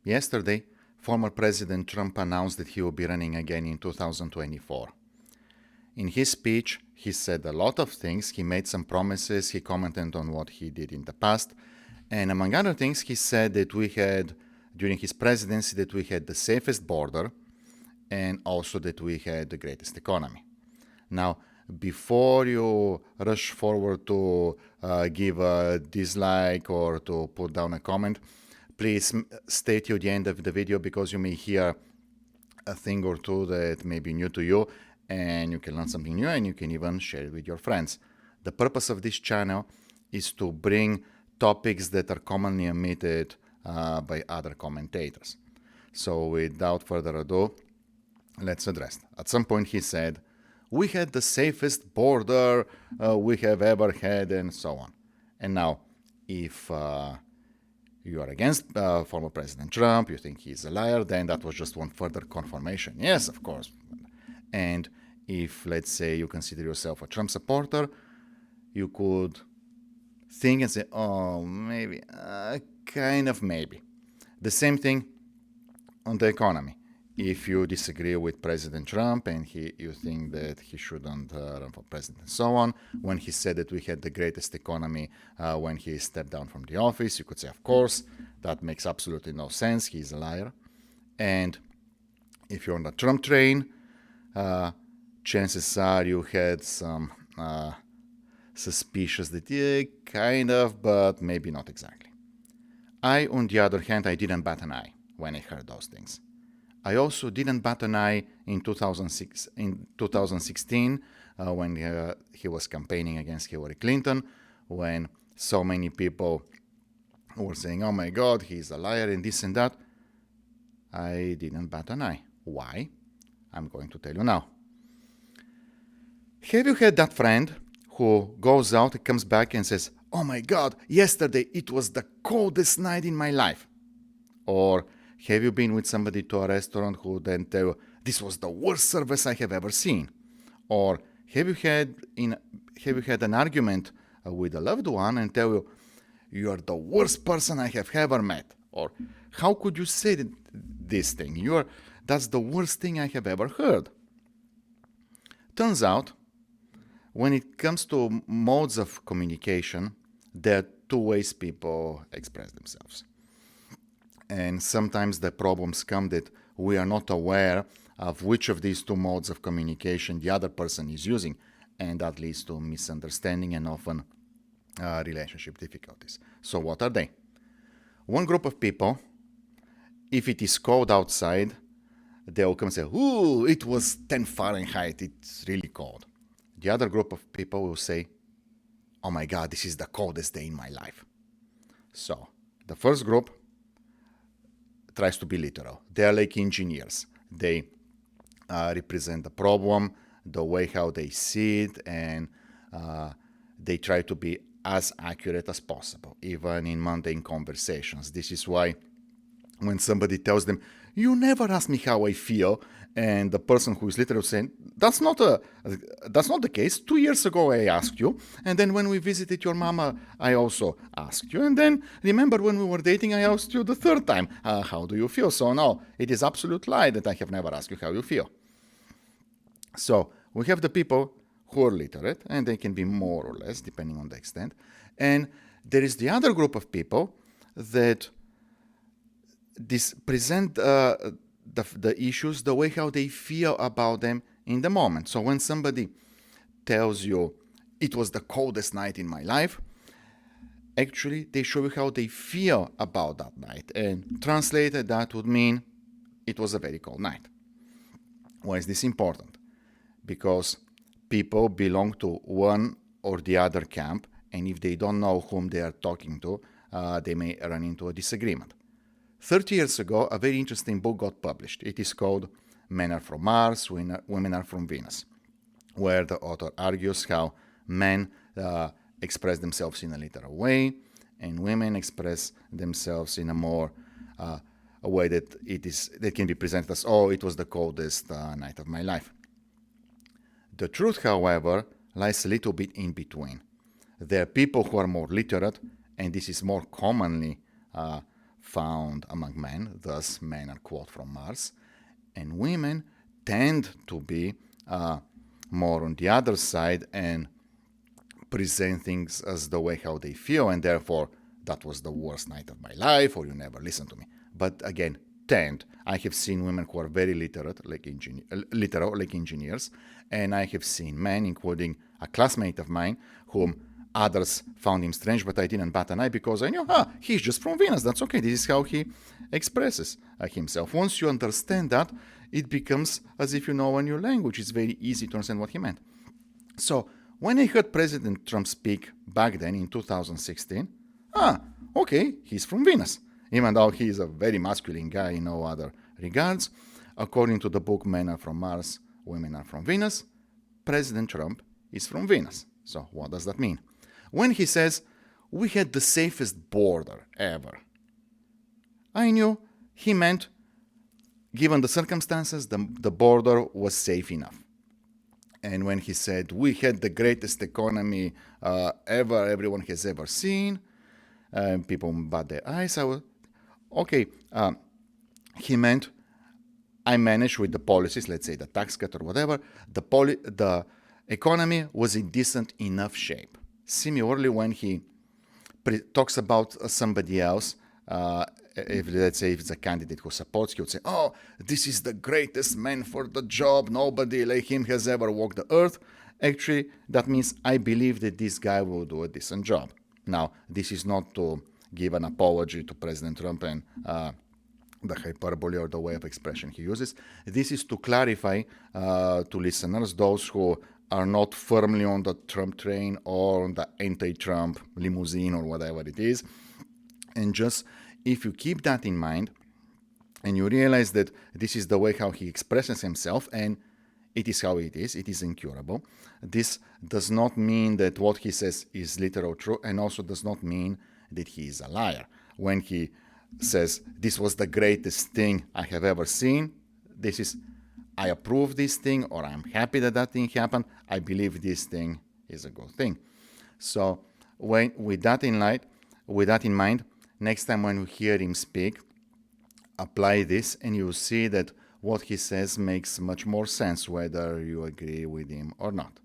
Yesterday, former President Trump announced that he will be running again in 2024. In his speech, he said a lot of things. He made some promises. He commented on what he did in the past. And among other things, he said that we had, during his presidency, that we had the safest border and also that we had the greatest economy. Now, before you rush forward to give a dislike or to put down a comment, please stay till the end of the video because you may hear a thing or two that may be new to you and you can learn something new and you can even share it with your friends. The purpose of this channel is to bring topics that are commonly omitted by other commentators. So without further ado, let's address it. At some point he said, we had the safest border we have ever had and so on. And now, if you are against former President Trump, you think he's a liar, then that was just one further confirmation. Yes, of course. And if, let's say, you consider yourself a Trump supporter, you could think and say, oh, maybe, kind of maybe. The same thing on the economy. If you disagree with President Trump and you think that he shouldn't run for president and so on, when he said that we had the greatest economy when he stepped down from the office, you could say, of course, that makes absolutely no sense. He's a liar. And if you're on the Trump train, chances are you had some suspicions that, yeah, kind of, but maybe not exactly. I, on the other hand, I didn't bat an eye when I heard those things. I also didn't bat an eye in 2016 when he was campaigning against Hillary Clinton, when so many people were saying, oh my God, he's a liar and this and that. I didn't bat an eye. Why? I'm going to tell you now. Have you had that friend who goes out and comes back and says, oh my God, yesterday it was the coldest night in my life? Or have you been with somebody to a restaurant who then tell you, this was the worst service I have ever seen? Or have you had an argument with a loved one and tell you, you are the worst person I have ever met? Or how could you say this thing? That's the worst thing I have ever heard. Turns out, when it comes to modes of communication, there are two ways people express themselves. And sometimes the problems come that we are not aware of which of these two modes of communication the other person is using, and that leads to misunderstanding and often relationship difficulties. So what are they? One group of people, if it is cold outside, they'll come and say, ooh, it was 10 Fahrenheit, it's really cold. The other group of people will say, oh my God, this is the coldest day in my life. So the first group tries to be literal. They are like engineers. They represent the problem, the way how they see it, and they try to be as accurate as possible, even in mundane conversations. This is why when somebody tells them, you never ask me how I feel, and the person who is literally saying, that's not the case. 2 years ago I asked you, and then when we visited your mama, I also asked you, and then remember when we were dating, I asked you the third time, how do you feel? So no, it is absolute lie that I have never asked you how you feel. So we have the people who are literate, and they can be more or less, depending on the extent, and there is the other group of people that present the issues the way how they feel about them in the moment. So when somebody tells you, it was the coldest night in my life, actually they show you how they feel about that night. And translated, that would mean it was a very cold night. Why is this important? Because people belong to one or the other camp, and if they don't know whom they are talking to, they may run into a disagreement. 30 years ago, a very interesting book got published. It is called Men Are From Mars, Women Are From Venus, where the author argues how men express themselves in a literal way, and women express themselves in a more a way that can be presented as, oh, it was the coldest night of my life. The truth, however, lies a little bit in between. There are people who are more literate, and this is more commonly found among men, thus men are quote from Mars, and women tend to be more on the other side and present things as the way how they feel, and therefore that was the worst night of my life, or you never listen to me. But again, tend. I have seen women who are very literate, literal, like engineers, and I have seen men, including a classmate of mine, whom others found him strange, but I didn't bat an eye because I knew, he's just from Venus. That's okay. This is how he expresses himself. Once you understand that, it becomes as if you know a new language. It's very easy to understand what he meant. So when I heard President Trump speak back then in 2016, okay, he's from Venus. Even though he's a very masculine guy in all other regards, according to the book Men Are From Mars, Women Are From Venus, President Trump is from Venus. So what does that mean? When he says, we had the safest border ever, I knew he meant, given the circumstances, the border was safe enough. And when he said, we had the greatest economy everyone has ever seen, people bat their eyes, I was, okay, he meant, I managed with the policies, let's say the tax cut or whatever, the economy was in decent enough shape. Similarly, when he talks about somebody else, if let's say if it's a candidate who supports, he would say, oh, this is the greatest man for the job, nobody like him has ever walked the earth. Actually, that means I believe that this guy will do a decent job. Now, this is not to give an apology to President Trump and the hyperbole or the way of expression he uses. This is to clarify to listeners, those who are not firmly on the Trump train or on the anti-Trump limousine or whatever it is. And just, if you keep that in mind and you realize that this is the way how he expresses himself and it is how it is incurable, this does not mean that what he says is literal true, and also does not mean that he is a liar. When he says, this was the greatest thing I have ever seen, this is, I approve this thing, or I'm happy that that thing happened, I believe this thing is a good thing. So with that in mind, next time when you hear him speak, apply this and you'll see that what he says makes much more sense whether you agree with him or not.